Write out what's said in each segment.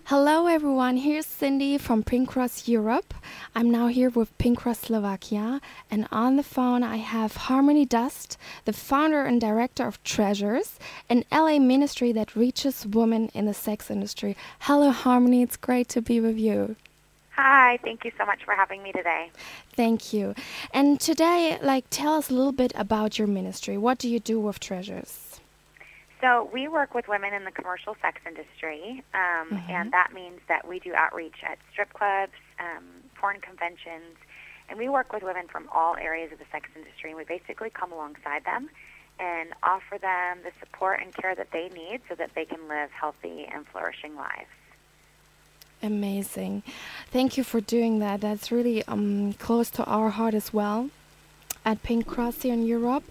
Hello everyone, here's Cindy from Pink Cross Europe. I'm now here with Pink Cross Slovakia, and on the phone I have Harmony Dust, the founder and director of Treasures, an LA ministry that reaches women in the sex industry. Hello Harmony, it's great to be with you. Hi, thank you so much for having me today. Thank you. And today, tell us a little bit about your ministry. What do you do with Treasures? So we work with women in the commercial sex industry, and that means that we do outreach at strip clubs, porn conventions, and we work with women from all areas of the sex industry, and we basically come alongside them and offer them the support and care that they need so that they can live healthy and flourishing lives. Amazing. Thank you for doing that. That's really close to our heart as well at Pink Cross here in Europe.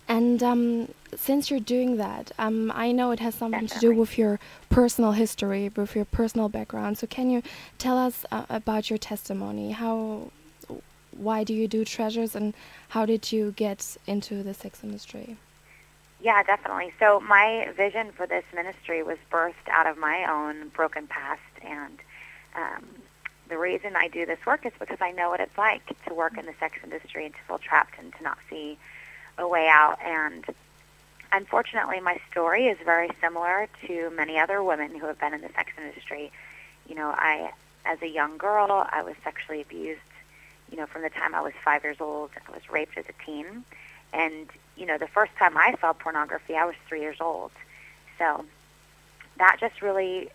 And since you're doing that, I know it has something to do with your personal history, with your personal background. So can you tell us about your testimony? Why do you do Treasures, and how did you get into the sex industry? Yeah, definitely. So my vision for this ministry was birthed out of my own broken past, and the reason I do this work is because I know what it's like to work in the sex industry and to feel trapped and to not see a way out. And unfortunately, my story is very similar to many other women who have been in the sex industry. You know, as a young girl, I was sexually abused, from the time I was 5 years old. I was raped as a teen. And, the first time I saw pornography, I was 3 years old. So that just really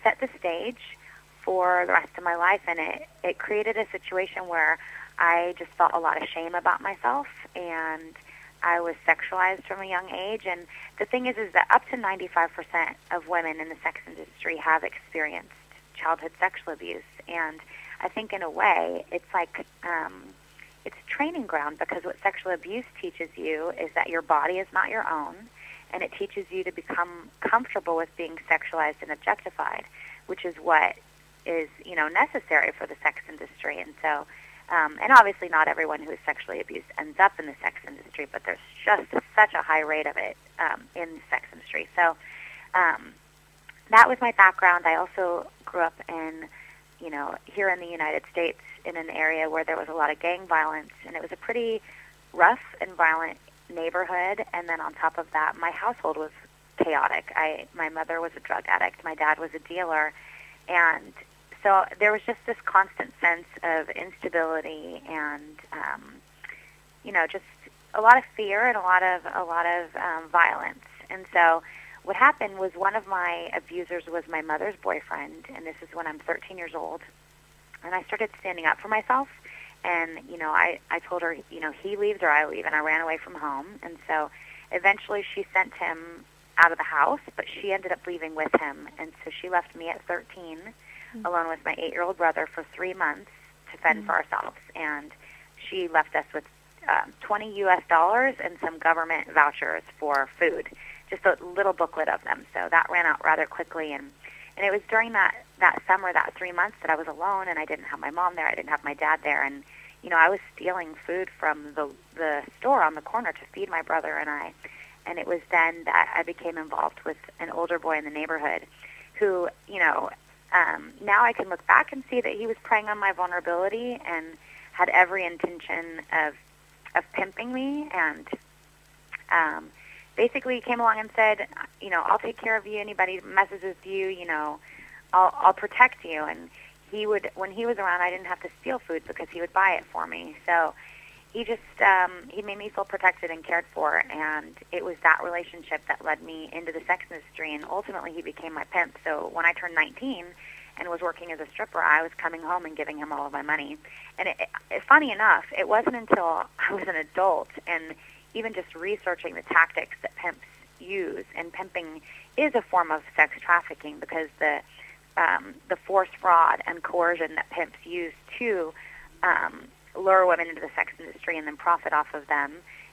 set the stage for the rest of my life, and it created a situation where I just felt a lot of shame about myself, and I was sexualized from a young age. And the thing is that up to 95% of women in the sex industry have experienced childhood sexual abuse, and I think in a way it's like it's a training ground, because what sexual abuse teaches you is that your body is not your own, and it teaches you to become comfortable with being sexualized and objectified, which is what is necessary for the sex industry. And so and obviously not everyone who is sexually abused ends up in the sex industry, but there's just such a high rate of it in the sex industry. So that was my background. I also grew up in here in the United States in an area where there was a lot of gang violence, and it was a pretty rough and violent neighborhood. And then on top of that, my household was chaotic. My mother was a drug addict, my dad was a dealer, and so there was just this constant sense of instability and just a lot of fear and a lot of violence. And so what happened was, one of my abusers was my mother's boyfriend, and this is when I'm 13 years old, and I started standing up for myself. And I told her, he leaves or I leave, and I ran away from home. And so eventually she sent him out of the house, but she ended up leaving with him. And so she left me at 13 alone with my 8-year-old brother for 3 months to fend for ourselves. And she left us with $20 US and some government vouchers for food, just a little booklet of them. So that ran out rather quickly. And it was during that summer, that 3 months, that I was alone, and I didn't have my mom there, I didn't have my dad there. And I was stealing food from the store on the corner to feed my brother and I. And it was then that I became involved with an older boy in the neighborhood who, now I can look back and see that he was preying on my vulnerability and had every intention of pimping me. And basically he came along and said, I'll take care of you. Anybody messes with you, I'll protect you. And when he was around, I didn't have to steal food because he would buy it for me. So he just he made me feel protected and cared for, and it was that relationship that led me into the sex industry, and ultimately he became my pimp. So when I turned 19 and was working as a stripper, I was coming home and giving him all of my money. And funny enough, it wasn't until I was an adult and even just researching the tactics that pimps use, and pimping is a form of sex trafficking, because the forced fraud and coercion that pimps use to lure women into the sex industry and then profit off of them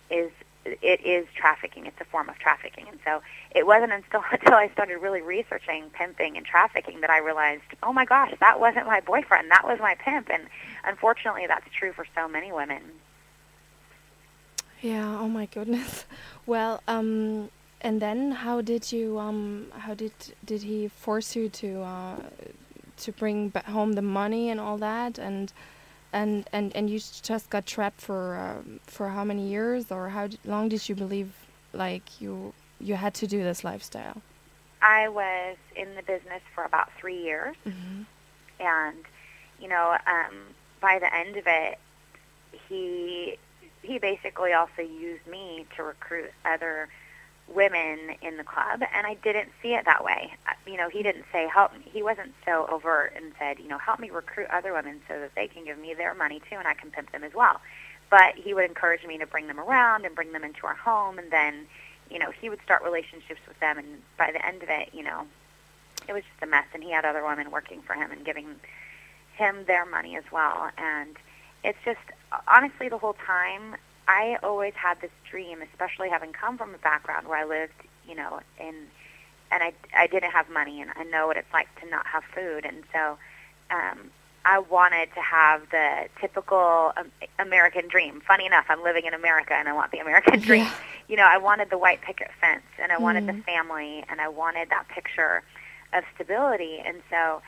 is trafficking. It's a form of trafficking. And so it wasn't until I started really researching pimping and trafficking that I realized, oh my gosh, that wasn't my boyfriend, that was my pimp. And unfortunately that's true for so many women. Yeah, oh my goodness. Well, And then how did he force you to bring home the money and all that, and you just got trapped for how many years, or how long did you believe like you had to do this lifestyle? I was in the business for about 3 years, Mhm. and you know, by the end of it, he he basically also used me to recruit other women in the club, and I didn't see it that way. He didn't say help me. He wasn't so overt and said, help me recruit other women so that they can give me their money too, and I can pimp them as well. But he would encourage me to bring them around and bring them into our home, and then, he would start relationships with them, and by the end of it, it was just a mess, and he had other women working for him and giving him their money as well. And it's just, honestly, the whole time, I always had this dream, especially having come from a background where I lived, and I didn't have money, and I know what it's like to not have food. And so I wanted to have the typical American dream. Funny enough, I'm living in America, and I want the American dream. Yeah. I wanted the white picket fence, and I wanted the family, and I wanted that picture of stability. And so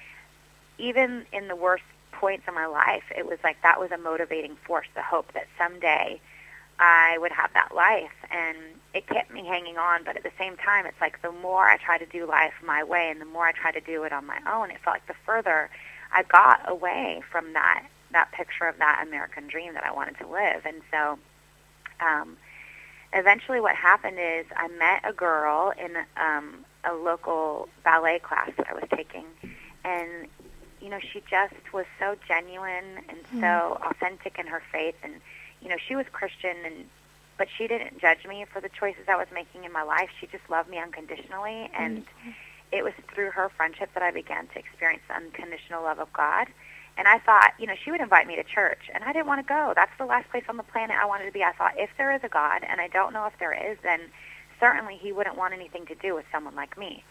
even in the worst points of my life, it was like that was a motivating force, the hope that someday I would have that life. And it kept me hanging on, but at the same time, it's like the more I try to do life my way and the more I try to do it on my own, it felt like the further I got away from that picture of that American dream that I wanted to live. And so eventually what happened is I met a girl in a local ballet class that I was taking, and she just was so genuine and so authentic in her faith, and she was Christian, but she didn't judge me for the choices I was making in my life. She just loved me unconditionally, and it was through her friendship that I began to experience the unconditional love of God. And I thought, she would invite me to church, and I didn't want to go. That's the last place on the planet I wanted to be. I thought, if there is a God, and I don't know if there is, then certainly he wouldn't want anything to do with someone like me.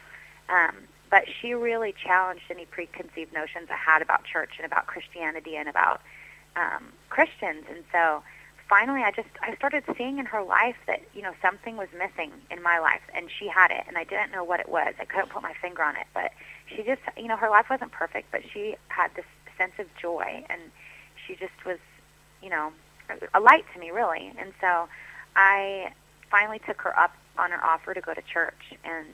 But she really challenged any preconceived notions I had about church and about Christianity and about Christians. And so finally I started seeing in her life that, something was missing in my life, and she had it, and I didn't know what it was. I couldn't put my finger on it, but she just, her life wasn't perfect, but she had this sense of joy, and she just was, a light to me, really. And so I finally took her up on her offer to go to church, and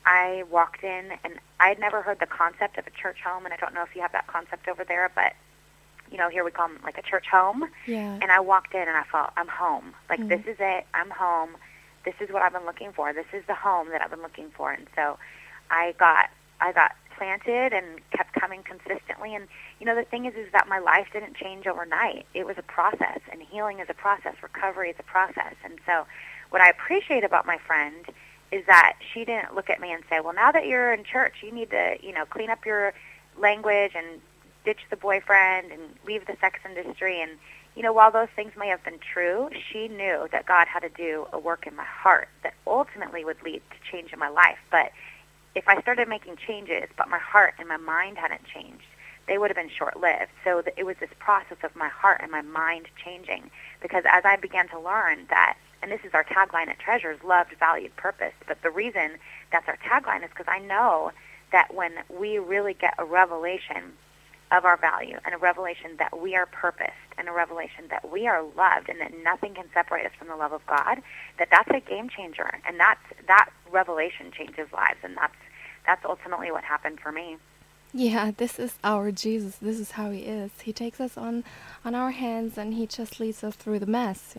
I walked in, and I had never heard the concept of a church home, and I don't know if you have that concept over there, but here we call them like a church home. Yeah. And I walked in, and I felt, I'm home. Like, this is it. I'm home. This is what I've been looking for. This is the home that I've been looking for. And so I got planted and kept coming consistently. And, the thing is that my life didn't change overnight. It was a process, and healing is a process. Recovery is a process. And so what I appreciate about my friend is that she didn't look at me and say, well, now that you're in church, you need to, clean up your language and ditch the boyfriend and leave the sex industry. And, while those things may have been true, she knew that God had to do a work in my heart that ultimately would lead to change in my life. But if I started making changes, but my heart and my mind hadn't changed, they would have been short-lived. So it was this process of my heart and my mind changing, because as I began to learn that, and this is our tagline at Treasures, loved, valued, purpose. But the reason that's our tagline is because I know that when we really get a revelation of our value, and a revelation that we are purposed, and a revelation that we are loved, and that nothing can separate us from the love of God, that's a game changer. And that revelation changes lives, and that's ultimately what happened for me. Yeah, this is our Jesus. This is how he is. He takes us on our hands, and he just leads us through the mess,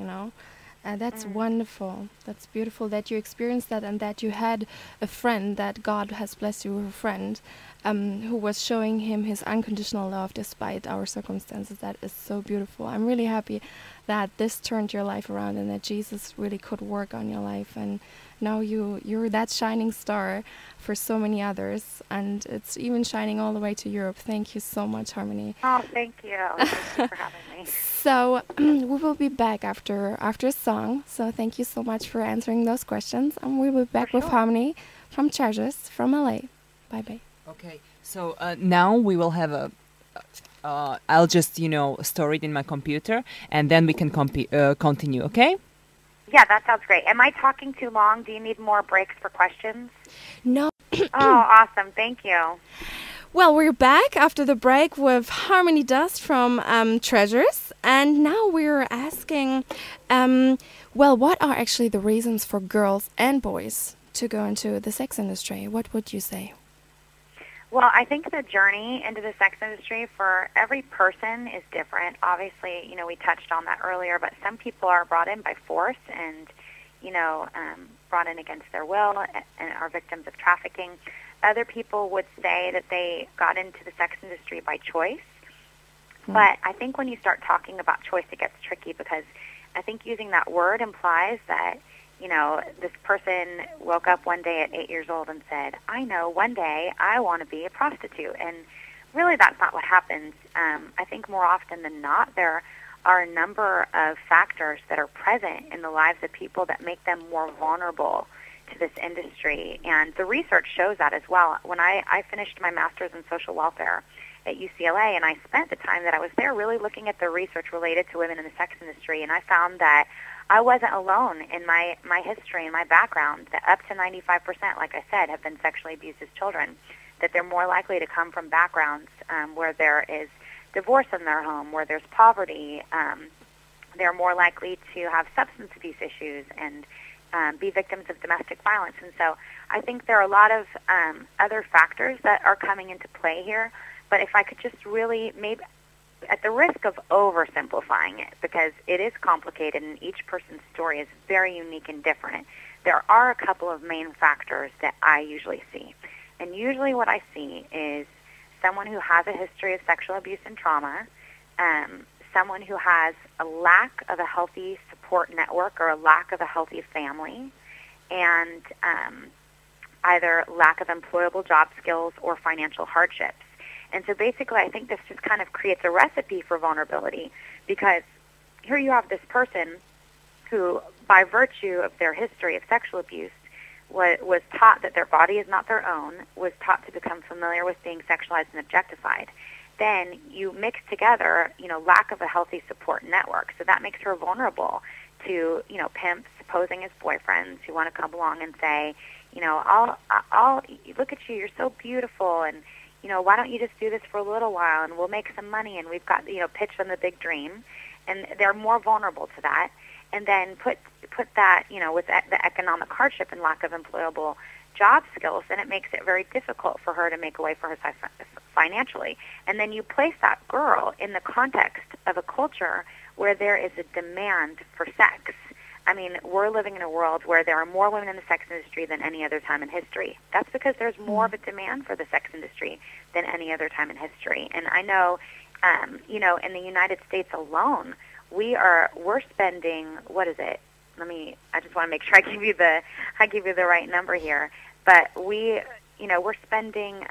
That's wonderful. That's beautiful that you experienced that, and that you had a friend, that God has blessed you with a friend who was showing him his unconditional love despite our circumstances. That is so beautiful. I'm really happy that this turned your life around, and that Jesus really could work on your life. And now you're that shining star for so many others, and it's even shining all the way to Europe. Thank you so much, Harmony. Oh, thank you. Thank you for having me. So we will be back after a song. So thank you so much for answering those questions, and we will be back with Harmony from Treasures from LA. Bye bye. Okay. So now we will have I'll just store it in my computer, and then we can continue. Okay. Yeah, that sounds great. Am I talking too long? Do you need more breaks for questions? No. Oh, awesome. Thank you. Well, we're back after the break with Harmony Dust from Treasures. And now we're asking, what are actually the reasons for girls and boys to go into the sex industry? What would you say? Well, I think the journey into the sex industry for every person is different. Obviously, we touched on that earlier, but some people are brought in by force and, brought in against their will and are victims of trafficking. Other people would say that they got into the sex industry by choice. But I think when you start talking about choice, it gets tricky because I think using that word implies that, this person woke up one day at 8 years old and said, I know one day I want to be a prostitute. And really that's not what happens. I think more often than not, there are a number of factors that are present in the lives of people that make them more vulnerable to this industry. And the research shows that as well. When I finished my master's in social welfare at UCLA, and I spent the time that I was there really looking at the research related to women in the sex industry, and I found that I wasn't alone in my history and my background, that up to 95%, like I said, have been sexually abused as children, that they're more likely to come from backgrounds where there is divorce in their home, where there's poverty. They're more likely to have substance abuse issues and be victims of domestic violence. And so I think there are a lot of other factors that are coming into play here. But if I could just really, maybe at the risk of oversimplifying it, because it is complicated and each person's story is very unique and different, there are a couple of main factors that I usually see. And usually what I see is someone who has a history of sexual abuse and trauma, someone who has a lack of a healthy support network or a lack of a healthy family, and either lack of employable job skills or financial hardships. And so basically I think this just kind of creates a recipe for vulnerability, because here you have this person who, by virtue of their history of sexual abuse, was taught that their body is not their own, was taught to become familiar with being sexualized and objectified. Then you mix together, lack of a healthy support network. So that makes her vulnerable to, pimps posing as boyfriends who want to come along and say, I'll look at you, you're so beautiful, and, why don't you just do this for a little while and we'll make some money, and we've got, pitch them the big dream. And they're more vulnerable to that. And then put that, with the economic hardship and lack of employable job skills, then it makes it very difficult for her to make a way for herself financially. And then you place that girl in the context of a culture where there is a demand for sex. I mean, we're living in a world where there are more women in the sex industry than any other time in history. That's because there's more of a demand for the sex industry than any other time in history. And I know, in the United States alone, we're spending, what is it? I just want to make sure I give you the right number here. But we're spending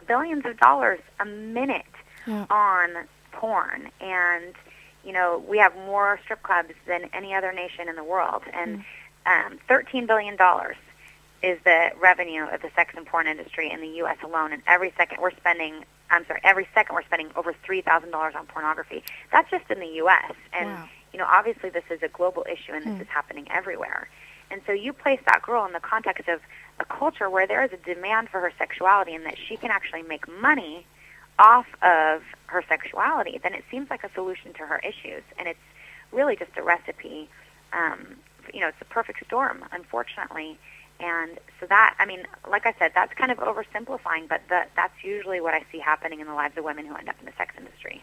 billions of dollars a minute on porn, and we have more strip clubs than any other nation in the world, and $13 billion is the revenue of the sex and porn industry in the U.S. alone. And every second we're spending over $3,000 on pornography. That's just in the U.S. And obviously this is a global issue, and this is happening everywhere. And so you place that girl in the context of a culture where there is a demand for her sexuality and that she can actually make money off of her sexuality, then it seems like a solution to her issues. And it's really just a recipe. It's a perfect storm, unfortunately. And so that, like I said, that's kind of oversimplifying, but that's usually what I see happening in the lives of women who end up in the sex industry.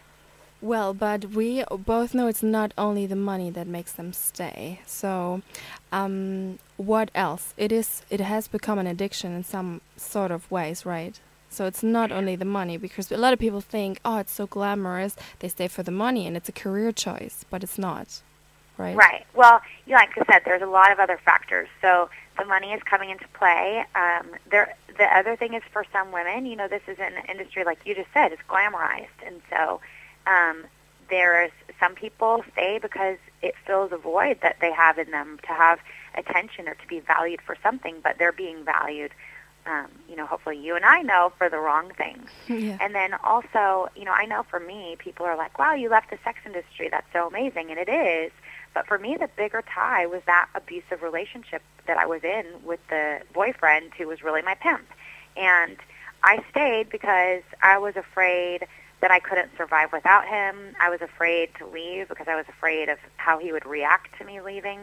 Well, but we both know it's not only the money that makes them stay. So, what else? It has become an addiction in some sort of ways, right? So it's not only the money, because a lot of people think, oh, it's so glamorous, they stay for the money, and it's a career choice, but it's not, right? Right. Well, like I said, there's a lot of other factors. So the money is coming into play. The other thing is, for some women, this is an industry, like you just said, it's glamorized. And so there's some people stay because it fills a void that they have in them to have attention or to be valued for something, but they're being valued, hopefully you and I know, for the wrong things. Yeah. And then also, I know for me, people are like, wow, you left the sex industry. That's so amazing. And it is. But for me, the bigger tie was that abusive relationship that I was in with the boyfriend who was really my pimp. And I stayed because I was afraid that I couldn't survive without him. I was afraid to leave because I was afraid of how he would react to me leaving.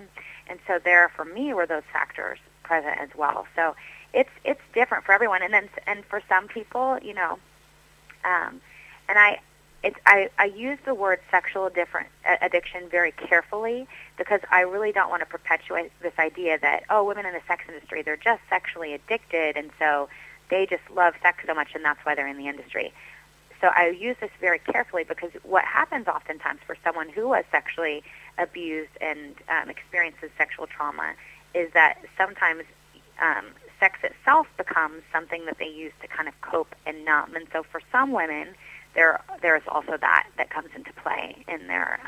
And so there, for me, were those factors present as well. So it's different for everyone. And for some people, you know, and I use the word sexual addiction very carefully because I really don't want to perpetuate this idea that, oh, women in the sex industry, they're just sexually addicted, and so they just love sex so much, and that's why they're in the industry. So I use this very carefully because what happens oftentimes for someone who was sexually abused and experiences sexual trauma is that sometimes sex itself becomes something that they use to kind of cope and numb. And so for some women, there's also that comes into play in their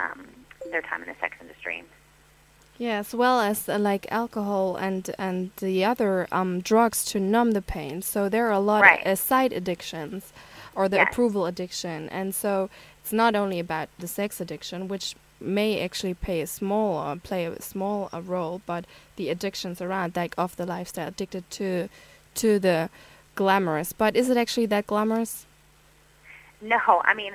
time in the sex industry. Yeah, as well as like alcohol and the other drugs to numb the pain. So there are a lot of side addictions, or the approval addiction. And so it's not only about the sex addiction, which may actually play a small role, but the addictions around, like of the lifestyle, addicted to the glamorous. But is it actually that glamorous? No, I mean,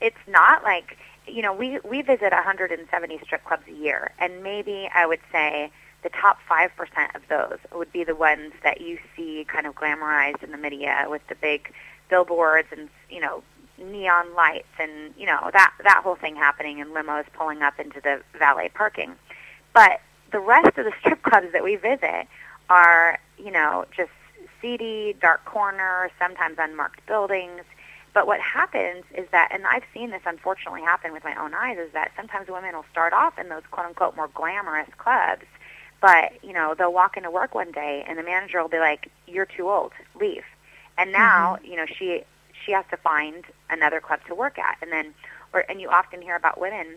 it's not like, you know, we visit 170 strip clubs a year, and maybe I would say the top 5% of those would be the ones that you see kind of glamorized in the media with the big billboards and, you know, neon lights and, you know, that whole thing happening and limos pulling up into the valet parking. But the rest of the strip clubs that we visit are, you know, just seedy, dark corners, sometimes unmarked buildings. But what happens is that, and I've seen this unfortunately happen with my own eyes, is that sometimes women will start off in those quote-unquote more glamorous clubs, but, you know, they'll walk into work one day and the manager will be like, "You're too old, leave." And now, you know, she has to find another club to work at. And you often hear about women,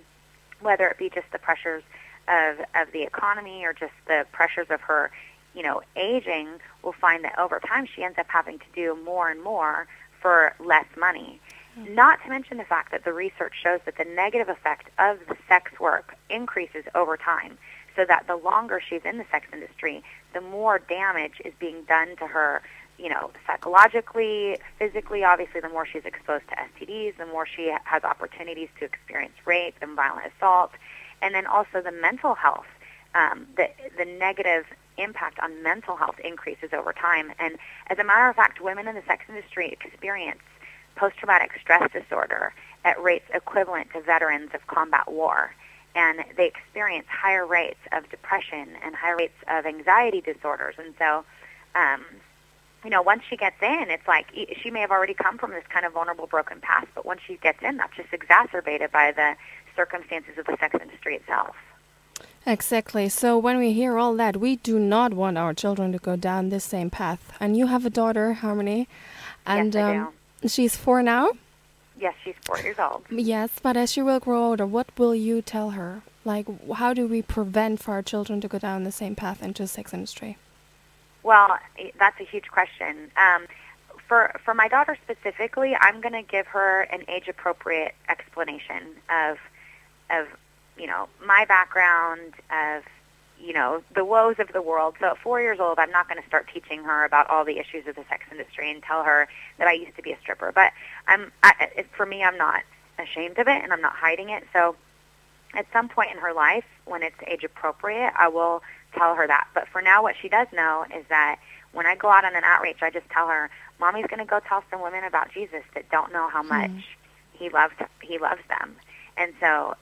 whether it be just the pressures of the economy or just the pressures of her, you know, aging, will find that over time she ends up having to do more and more for less money. Not to mention the fact that the research shows that the negative effect of the sex work increases over time, so that the longer she's in the sex industry, the more damage is being done to her, you know, psychologically, physically. Obviously, the more she's exposed to STDs, the more she has opportunities to experience rape and violent assault. And then also the mental health, the negative impact on mental health increases over time. And as a matter of fact, women in the sex industry experience post-traumatic stress disorder at rates equivalent to veterans of combat war. And they experience higher rates of depression and higher rates of anxiety disorders. And so, you know, once she gets in, it's like she may have already come from this kind of vulnerable, broken past, but once she gets in, that's just exacerbated by the circumstances of the sex industry itself. Exactly. So when we hear all that, we do not want our children to go down this same path. And you have a daughter, Harmony, and yes, I do. She's 4 now? Yes, she's 4 years old. Yes, but as she will grow older, what will you tell her? Like, how do we prevent for our children to go down the same path into the sex industry? Well, that's a huge question. For my daughter specifically, I'm going to give her an age-appropriate explanation of you know, my background, of, you know, the woes of the world. So at 4 years old, I'm not going to start teaching her about all the issues of the sex industry and tell her that I used to be a stripper. But for me, I'm not ashamed of it, and I'm not hiding it. So at some point in her life, when it's age appropriate, I will tell her that. But for now, what she does know is that when I go out on an outreach, I just tell her, Mommy's going to go tell some women about Jesus that don't know how much he loves them. And so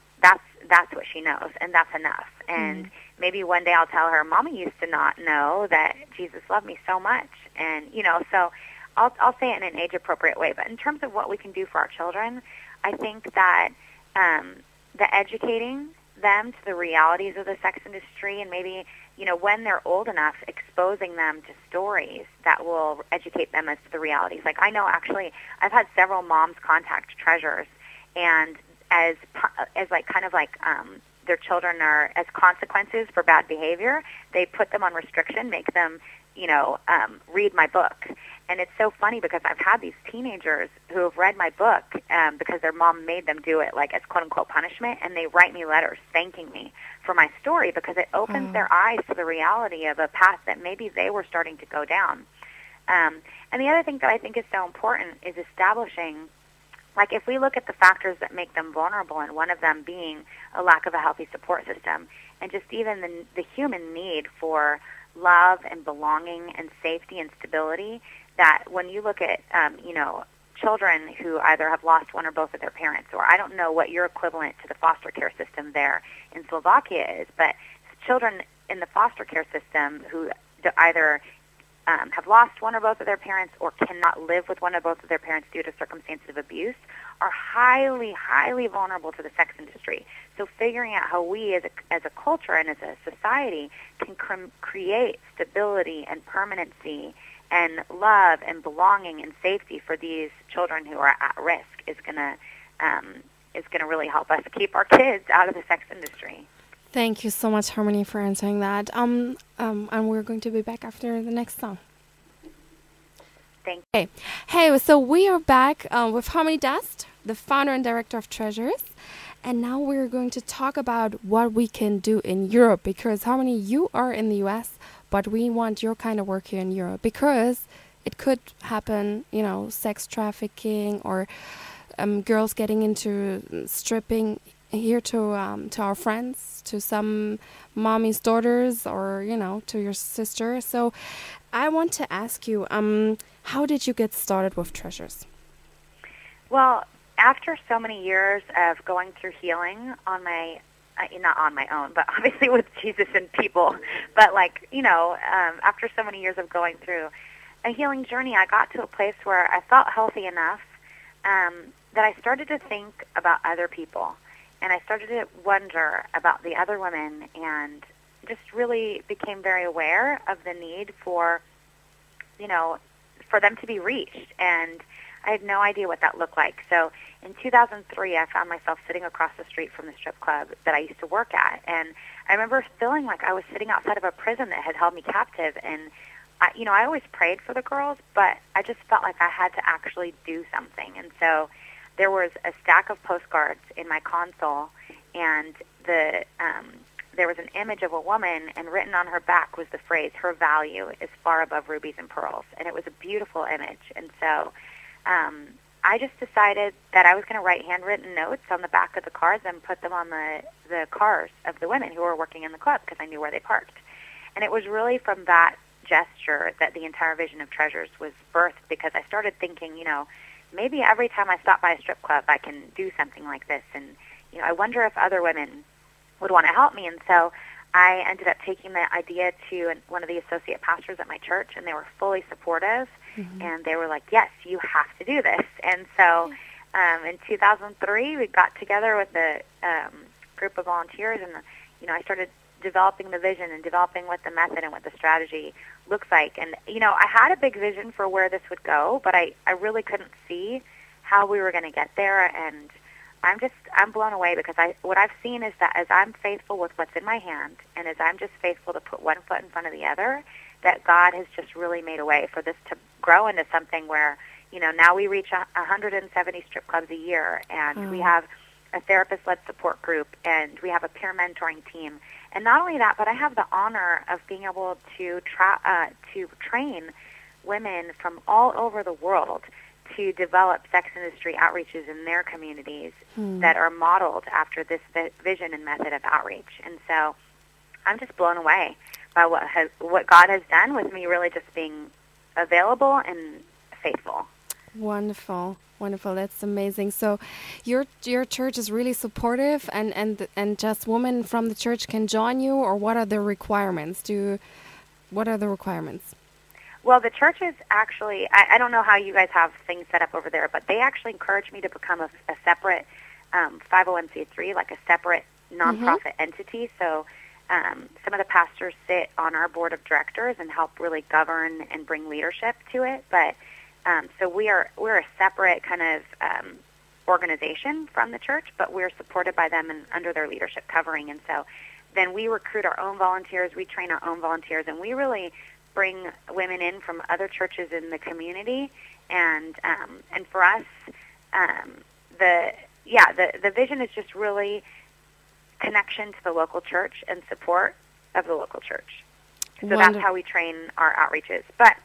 that's what she knows, and that's enough. And maybe one day I'll tell her, Mommy used to not know that Jesus loved me so much. And, you know, so I'll say it in an age-appropriate way. But in terms of what we can do for our children, I think that the educating them to the realities of the sex industry, and maybe, you know, when they're old enough, exposing them to stories that will educate them as to the realities. Like, I know, actually, I've had several moms contact treasurers, and as like kind of like their children are, as consequences for bad behavior, they put them on restriction, make them, read my book. And it's so funny because I've had these teenagers who have read my book because their mom made them do it, like as quote-unquote punishment, and they write me letters thanking me for my story because it opens their eyes to the reality of a path that maybe they were starting to go down. And the other thing that I think is so important is establishing, like if we look at the factors that make them vulnerable, and one of them being a lack of a healthy support system, and just even the human need for love and belonging and safety and stability, that when you look at, children who either have lost one or both of their parents, or I don't know what your equivalent to the foster care system there in Slovakia is, but children in the foster care system who either have lost one or both of their parents or cannot live with one or both of their parents due to circumstances of abuse are highly, highly vulnerable to the sex industry. So figuring out how we as a culture and as a society can create stability and permanency and love and belonging and safety for these children who are at risk is gonna really help us keep our kids out of the sex industry. Thank you so much, Harmony, for answering that. And we're going to be back after the next song. Thank you. Hey, so we are back with Harmony Dust, the founder and director of Treasures. And now we're going to talk about what we can do in Europe, because Harmony, you are in the US, but we want your kind of work here in Europe because it could happen, sex trafficking or girls getting into stripping here to our friends, to some mommy's daughters, or to your sister. So I want to ask you, how did you get started with Treasures? Well, after so many years of going through healing on my not on my own, but obviously with Jesus and people, but after so many years of going through a healing journey, I got to a place where I felt healthy enough that I started to think about other people. And I started to wonder about the other women and just really became very aware of the need for them to be reached. And I had no idea what that looked like. So in 2003, I found myself sitting across the street from the strip club that I used to work at. And I remember feeling like I was sitting outside of a prison that had held me captive. And, I always prayed for the girls, but I just felt like I had to actually do something. And so there was a stack of postcards in my console, and there was an image of a woman, and written on her back was the phrase, "Her value is far above rubies and pearls." And it was a beautiful image. And so I just decided that I was going to write handwritten notes on the back of the cards and put them on the cars of the women who were working in the club because I knew where they parked. And it was really from that gesture that the entire vision of Treasures was birthed, because I started thinking, maybe every time I stop by a strip club, I can do something like this. And, I wonder if other women would want to help me. And so I ended up taking the idea to one of the associate pastors at my church, and they were fully supportive. Mm-hmm. And they were like, yes, you have to do this. And so in 2003, we got together with a group of volunteers, and, I started developing the vision and developing what the method and what the strategy looks like. And, I had a big vision for where this would go, but I really couldn't see how we were going to get there. And I'm blown away, because what I've seen is that as I'm faithful with what's in my hand, and as I'm just faithful to put one foot in front of the other, that God has just really made a way for this to grow into something where, now we reach 170 strip clubs a year, and we have a therapist-led support group, and we have a peer mentoring team. And not only that, but I have the honor of being able to train women from all over the world to develop sex industry outreaches in their communities that are modeled after this vision and method of outreach. And so I'm just blown away by what God has done with me really just being available and faithful. Wonderful. That's amazing. So your church is really supportive, and just women from the church can join you, or what are the requirements? What are the requirements? Well, the church is actually, I don't know how you guys have things set up over there, but they actually encourage me to become a separate 501c3, like a separate nonprofit entity. So some of the pastors sit on our board of directors and help really govern and bring leadership to it. But so we're a separate kind of organization from the church, but we're supported by them and under their leadership covering. And so then we recruit our own volunteers, we train our own volunteers, and we really bring women in from other churches in the community, and for us, the vision is just really connection to the local church and support of the local church. So that's how we train our outreaches. But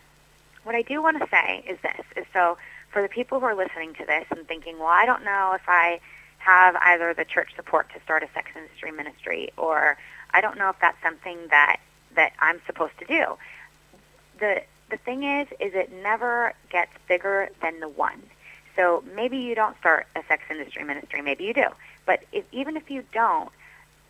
what I do want to say is this, is so for the people who are listening to this and thinking, well, I don't know if I have either the church support to start a sex industry ministry, or I don't know if that's something that I'm supposed to do. The thing is it never gets bigger than the one. So maybe you don't start a sex industry ministry, maybe you do. But even if you don't,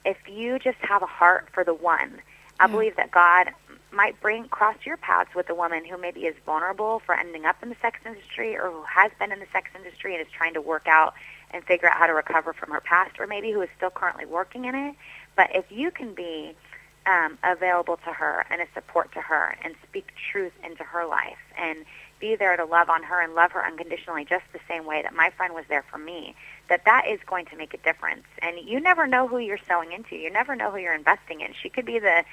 if you just have a heart for the one, I believe that God might cross your paths with a woman who maybe is vulnerable for ending up in the sex industry, or who has been in the sex industry and is trying to work out and figure out how to recover from her past, or maybe who is still currently working in it. But if you can be available to her and a support to her and speak truth into her life and be there to love on her and love her unconditionally just the same way that my friend was there for me, that is going to make a difference. And you never know who you're sowing into. You never know who you're investing in. She could be the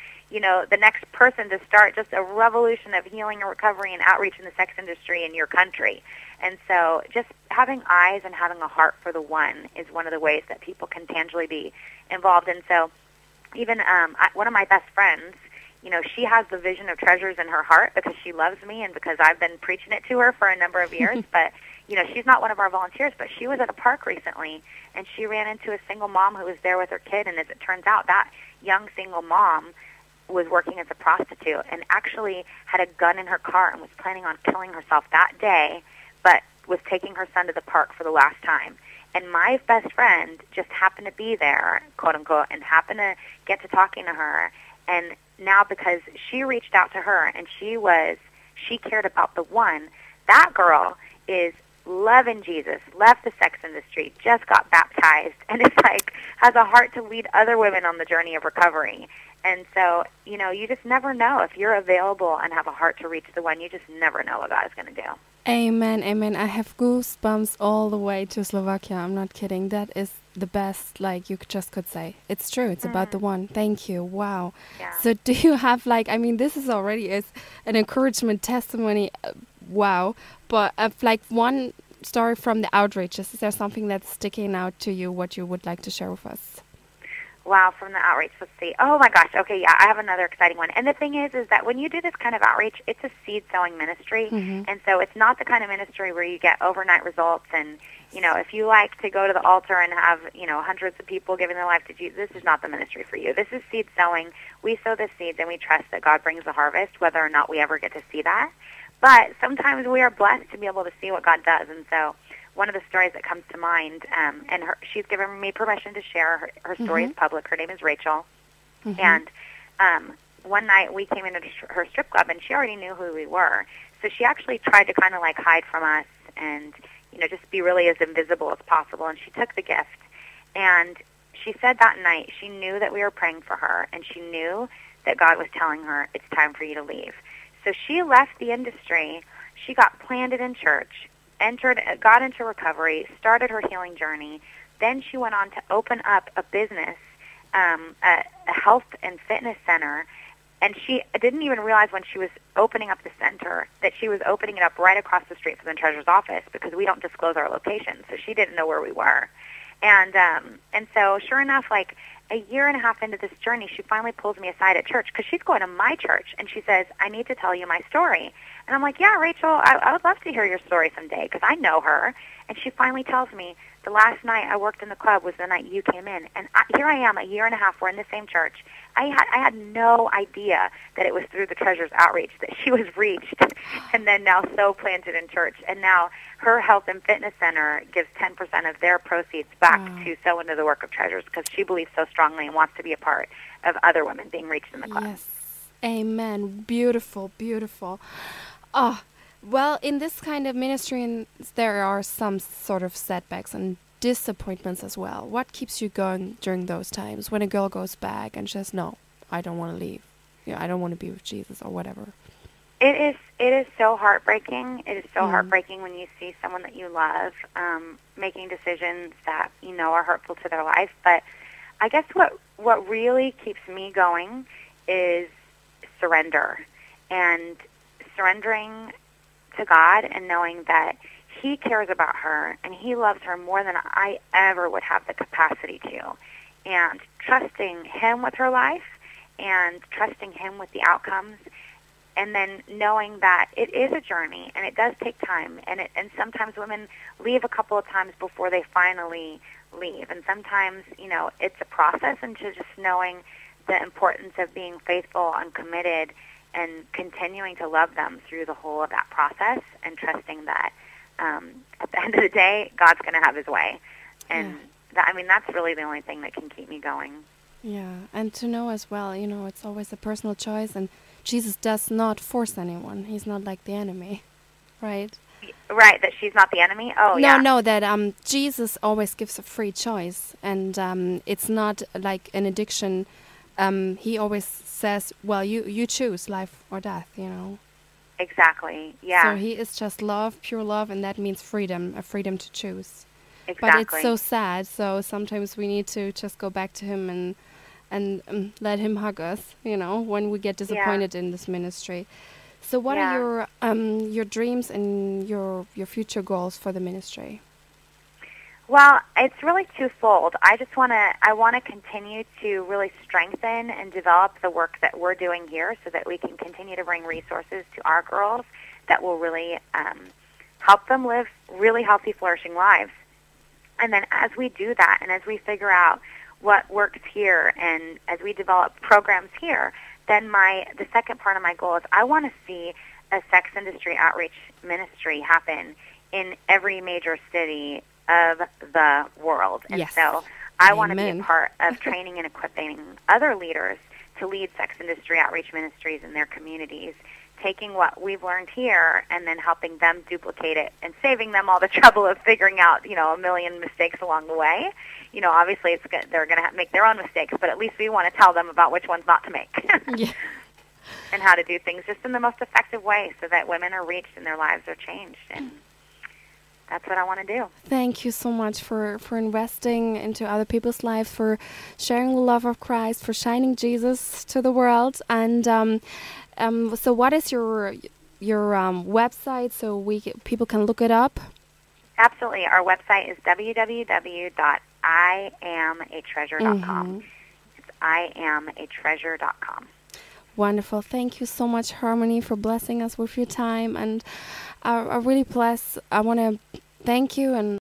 next person to start just a revolution of healing and recovery and outreach in the sex industry in your country. And so just having eyes and having a heart for the one is one of the ways that people can tangibly be involved. And so even one of my best friends, she has the vision of treasures in her heart because she loves me and because I've been preaching it to her for a number of years. But, she's not one of our volunteers, but she was at a park recently, and she ran into a single mom who was there with her kid. And as it turns out, that young single mom was working as a prostitute and actually had a gun in her car and was planning on killing herself that day, but was taking her son to the park for the last time. And my best friend just happened to be there, quote unquote, and happened to get to talking to her. And now because she reached out to her and she cared about the one, that girl is loving Jesus, left the sex industry, just got baptized, and it's like has a heart to lead other women on the journey of recovery. And so, you just never know. If you're available and have a heart to reach the one, you just never know what God is going to do. Amen, amen. I have goosebumps all the way to Slovakia. I'm not kidding. That is the best, you just could say. It's true. It's about the one. Thank you. Wow. Yeah. So do you have, this is already an encouragement testimony. Wow. But one story from the outreaches, is there something that's sticking out to you, what you would like to share with us? Wow, from the outreach, let's see. Oh my gosh, okay, yeah, I have another exciting one. And the thing is that when you do this kind of outreach, it's a seed-sowing ministry, and so it's not the kind of ministry where you get overnight results. And, if you like to go to the altar and have, hundreds of people giving their life to Jesus, this is not the ministry for you. This is seed-sowing. We sow the seeds, and we trust that God brings the harvest, whether or not we ever get to see that. But sometimes we are blessed to be able to see what God does, and so one of the stories that comes to mind, and she's given me permission to share. Her story is public. Her name is Rachel. And one night we came into her strip club, and she already knew who we were. So she actually tried to kind of hide from us and, just be really as invisible as possible. And she took the gift. And she said that night she knew that we were praying for her, and she knew that God was telling her, it's time for you to leave. So she left the industry. She got planted in church, got into recovery, started her healing journey. Then she went on to open up a business, a health and fitness center, and she didn't even realize when she was opening up the center that she was opening it up right across the street from the treasurer's office, because we don't disclose our location, so she didn't know where we were. And so sure enough, a year and a half into this journey, she finally pulls me aside at church, because she's going to my church, and she says, I need to tell you my story. And I'm like, yeah, Rachel, I would love to hear your story someday, because I know her. And she finally tells me, the last night I worked in the club was the night you came in. And here I am, a year and a half, we're in the same church. I had no idea that it was through the Treasures Outreach that she was reached and then now so planted in church. And now her health and fitness center gives 10% of their proceeds back to sow into the work of Treasures, because she believes so strongly and wants to be a part of other women being reached in the club. Yes. Amen. Beautiful, beautiful. Oh, well, in this kind of ministry, there are some sort of setbacks and disappointments as well. What keeps you going during those times when a girl goes back and says, no, I don't want to leave. I don't want to be with Jesus or whatever? It is so heartbreaking. It is so heartbreaking when you see someone that you love making decisions that are hurtful to their life. But I guess what really keeps me going is surrender. and surrendering to God and knowing that He cares about her and He loves her more than I ever would have the capacity to, and trusting Him with her life and trusting Him with the outcomes, and then knowing that it is a journey and it does take time, and sometimes women leave a couple of times before they finally leave, and sometimes, it's a process, and just knowing the importance of being faithful and committed and continuing to love them through the whole of that process, and trusting that at the end of the day, God's going to have His way. And that's really the only thing that can keep me going. Yeah, and to know as well, it's always a personal choice, and Jesus does not force anyone. He's not like the enemy, right? Right, that she's not the enemy? Oh, yeah. No, that Jesus always gives a free choice, and it's not like an addiction. He always says, well, you choose life or death, Exactly, yeah. So He is just love, pure love, and that means freedom, a freedom to choose. Exactly. But it's so sad, so sometimes we need to just go back to Him and let Him hug us, when we get disappointed in this ministry. So what are your dreams and your future goals for the ministry? Well, it's really twofold. I want to continue to really strengthen and develop the work that we're doing here so that we can continue to bring resources to our girls that will really help them live really healthy, flourishing lives. And then as we do that, and as we figure out what works here, and as we develop programs here, then the second part of my goal is I want to see a sex industry outreach ministry happen in every major city of the world. And so I want to be a part of training and equipping other leaders to lead sex industry outreach ministries in their communities, taking what we've learned here and then helping them duplicate it and saving them all the trouble of figuring out, a million mistakes along the way. Obviously they're going to make their own mistakes, but at least we want to tell them about which ones not to make. And how to do things just in the most effective way so that women are reached and their lives are changed. And that's what I want to do. Thank you so much for investing into other people's lives, for sharing the love of Christ, for shining Jesus to the world. And so what is your website so people can look it up? Absolutely. Our website is www.iamatreasure.com. It's iamatreasure.com. Wonderful. Thank you so much, Harmony, for blessing us with your time. And I really I want to thank you and